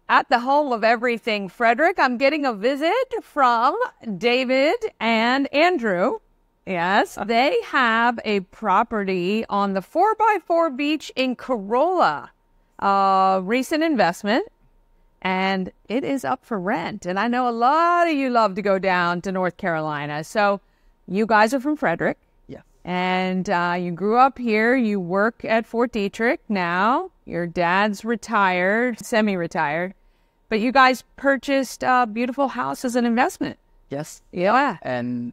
at the home of everything Frederick. I'm getting a visit from David and Andrew. Yes, they have a property on the 4x4 beach in Corolla. Recent investment, and it is up for rent. And I know a lot of you love to go down to North Carolina. So you guys are from Frederick. Yeah. And you grew up here. You work at Fort Detrick now. Your dad's retired, semi-retired. But you guys purchased a beautiful house as an investment. Yes. Yeah. And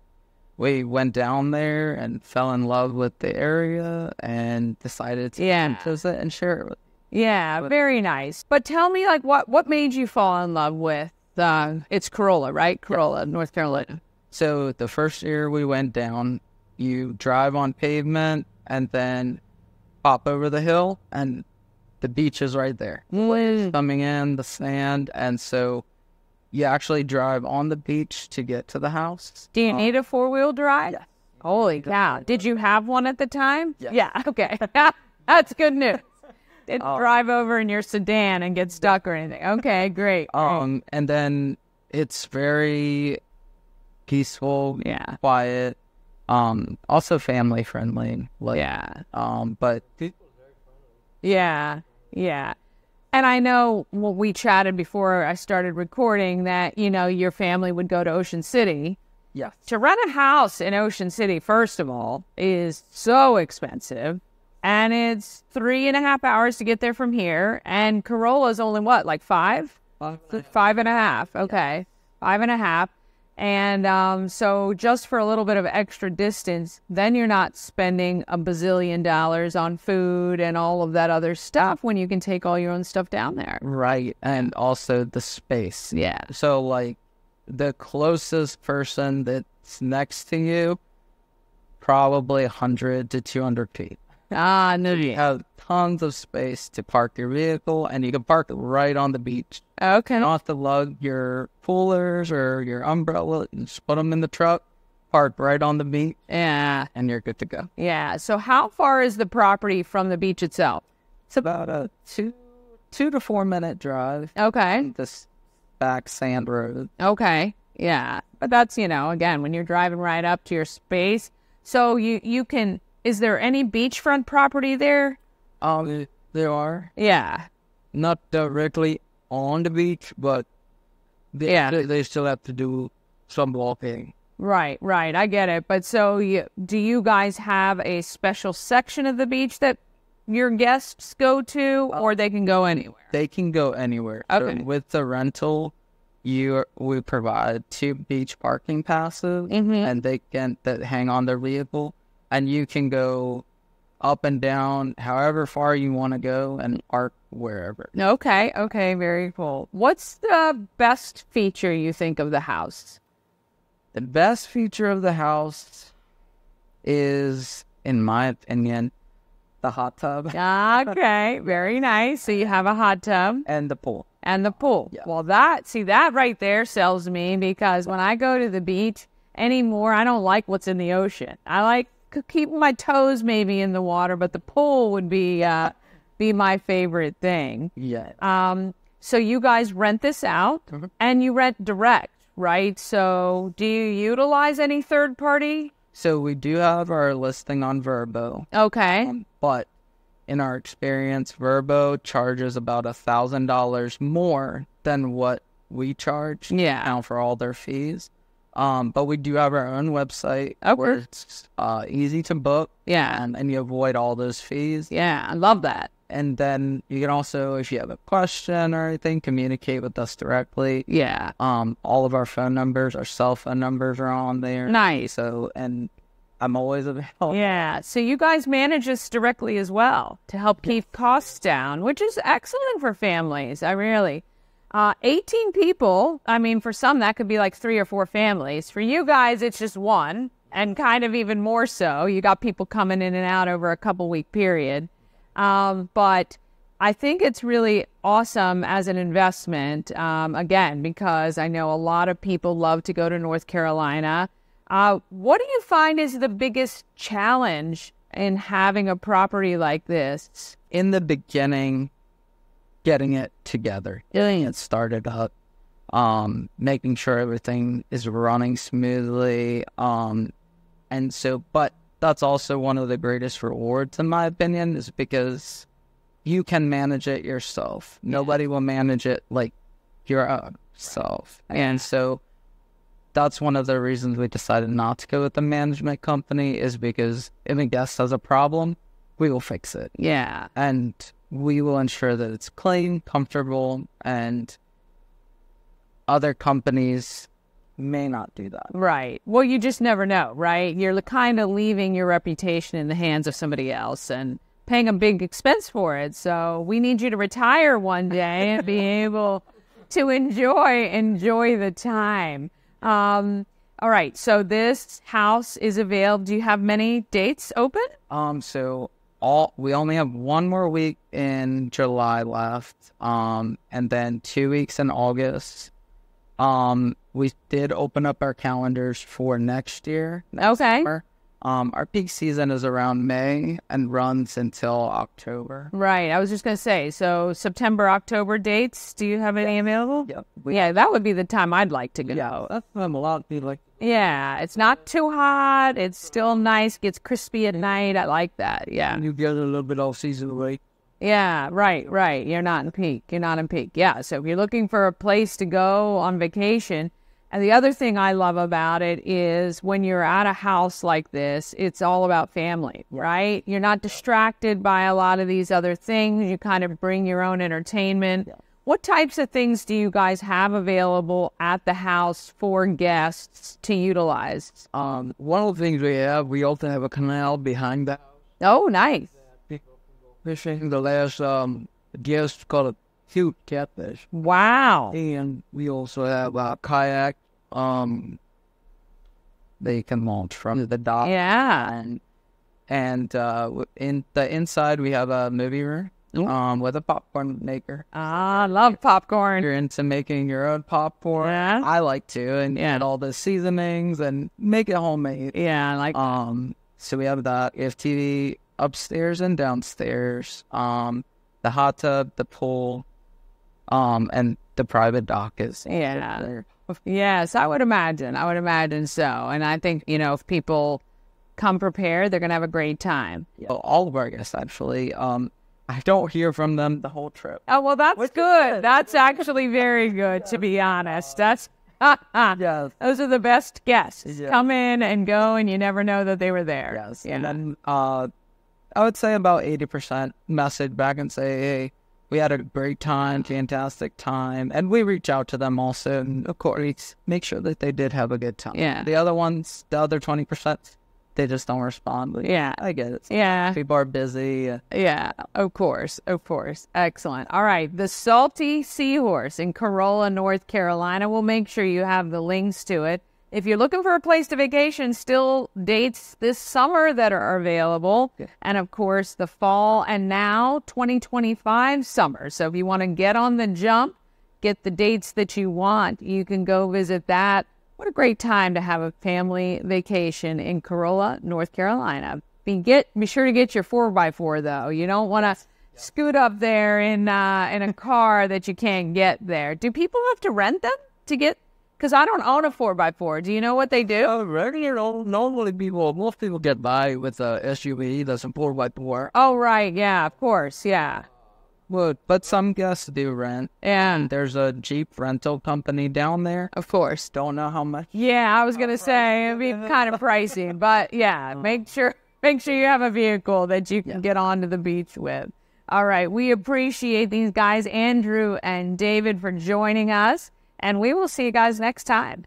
we went down there and fell in love with the area and decided to purchase it and share it with you. Yeah, very nice. But tell me, like, what made you fall in love with it's Corolla, right? Corolla, North Carolina. So the first year we went down, you drive on pavement and then pop over the hill and the beach is right there. Coming in, the sand, and so you actually drive on the beach to get to the house. Do you need a four-wheel drive? Yeah. Holy cow. Did you have one at the time? Yes. Yeah, okay. That's good news. Didn't drive over in your sedan and get stuck or anything. Okay, great. And then it's very peaceful, quiet, also family friendly. But yeah. And I know we chatted before I started recording that, your family would go to Ocean City. Yes. To rent a house in Ocean City, first of all, is so expensive. And it's 3.5 hours to get there from here. And Corolla's only what, like 5? 5.5. Okay. 5.5. And so just for a little bit of extra distance, then you're not spending $1 bazillion on food and all of that other stuff when you can take all your own stuff down there. Right. And also the space. Yeah. So like the closest person that's next to you, probably 100 to 200 feet. No. You have tons of space to park your vehicle, and you can park right on the beach. Okay. You don't have to lug your coolers or your umbrella. You just put them in the truck, park right on the beach. Yeah. And you're good to go. Yeah. So how far is the property from the beach itself? It's about a 2 to 4 minute drive. Okay. This back sand road. Okay. Yeah. But that's, again, when you're driving right up to your space. So you can... Is there any beachfront property there? There are. Yeah. Not directly on the beach, but they still have to do some walking. Right. I get it. But so do you guys have a special section of the beach that your guests go to, or they can go anywhere? They can go anywhere. Okay. So with the rental, we provide 2 beach parking passes, and they can hang on their vehicle. And you can go up and down however far you want to go and park wherever. Okay, very cool. What's the best feature you think of the house? The best feature of the house is, in my opinion, the hot tub. Okay, very nice. So you have a hot tub. And the pool. Yeah. Well, that right there sells me, because when I go to the beach anymore, I don't like what's in the ocean. I like keep my toes maybe in the water, but the pool would be my favorite thing. Yeah. So you guys rent this out, and you rent direct, right? So do you utilize any third party? So we do have our listing on Vrbo. Okay. But in our experience, Vrbo charges about $1,000 more than what we charge. Yeah. Now for all their fees. But we do have our own website where it's easy to book. Yeah. And you avoid all those fees. Yeah, I love that. And then you can also, if you have a question or anything, communicate with us directly. Yeah. All of our phone numbers, our cell phone numbers are on there. Nice. So, and I'm always available. Yeah. So you guys manage this directly as well to help keep costs down, which is excellent for families. 18 people, I mean, for some, that could be like 3 or 4 families. For you guys, it's just one, and kind of even more so. You got people coming in and out over a couple-week period. But I think it's really awesome as an investment, again, because I know a lot of people love to go to North Carolina. What do you find is the biggest challenge in having a property like this? In the beginning, getting it together, getting it started up, making sure everything is running smoothly. And so, but that's also one of the greatest rewards, in my opinion, is because you can manage it yourself. Yeah. Nobody will manage it like your own self. And so that's one of the reasons we decided not to go with the management company, is because if a guest has a problem, we will fix it. Yeah. And we will ensure that it's clean, comfortable, and other companies may not do that. Right. Well, you just never know, right? You're kind of leaving your reputation in the hands of somebody else and paying a big expense for it. So we need you to retire one day and be able to enjoy the time. All right. So this house is available. Do you have many dates open? We only have one more week in July left, and then 2 weeks in August. We did open up our calendars for next year. Next summer. Our peak season is around May and runs until October. Right. I was just going to say, so September, October dates, do you have any available? Yep. Yeah, that would be the time I'd like to go. Yeah, that's when a lot of people like. Yeah, it's not too hot. It's still nice. Gets crispy at night. I like that. Yeah. And you get a little bit off season away. Yeah, right. You're not in peak. Yeah, so if you're looking for a place to go on vacation. And the other thing I love about it is when you're at a house like this, it's all about family, right? You're not distracted by a lot of these other things. You kind of bring your own entertainment. Yeah. What types of things do you guys have available at the house for guests to utilize? One of the things we also have a canal behind the house. Oh, nice. People fishing. The last guest caught a huge catfish. Wow. And we also have a kayak. They can launch from the dock. Yeah. And in the inside we have a movie room. With a popcorn maker. I love popcorn. You're into making your own popcorn. Yeah. I like to, and add all the seasonings and make it homemade. Yeah, I like so we have that. We have TV upstairs and downstairs. The hot tub, the pool, and the private dock is there. Yes, I would imagine so. And I think, if people come prepared, they're going to have a great time. Yeah. Well, all of our guests, actually. I don't hear from them the whole trip. Oh, well, that's good. That's actually very good, to be honest. That's yes. Those are the best guests. Yeah. Come in and go, and you never know that they were there. Yes. Yeah. And then I would say about 80% message back and say, hey, we had a great time, fantastic time. And we reach out to them also, and of course, make sure that they did have a good time. Yeah. The other 20%, they just don't respond. But yeah. I get it. Yeah. People are busy. Yeah, of course. Excellent. All right. The Salty Seahorse in Corolla, North Carolina. We'll make sure you have the links to it. If you're looking for a place to vacation, still dates this summer that are available. Yeah. And, of course, the fall and now 2025 summer. So if you want to get on the jump, get the dates that you want, you can go visit that. What a great time to have a family vacation in Corolla, North Carolina. Be sure to get your 4x4, though. You don't want to scoot up there in a car that you can't get there. Do people have to rent them to get? Because I don't own a 4x4. Do you know what they do? Normally most people get by with a SUV that's a 4x4. Oh, right. Yeah, of course. Yeah. But some guests do rent. And there's a Jeep rental company down there. Of course. Don't know how much. Yeah, I was going to say it'd be kind of pricey. But yeah, make sure you have a vehicle that you can get onto the beach with. All right. We appreciate these guys, Andrew and David, for joining us. And we will see you guys next time.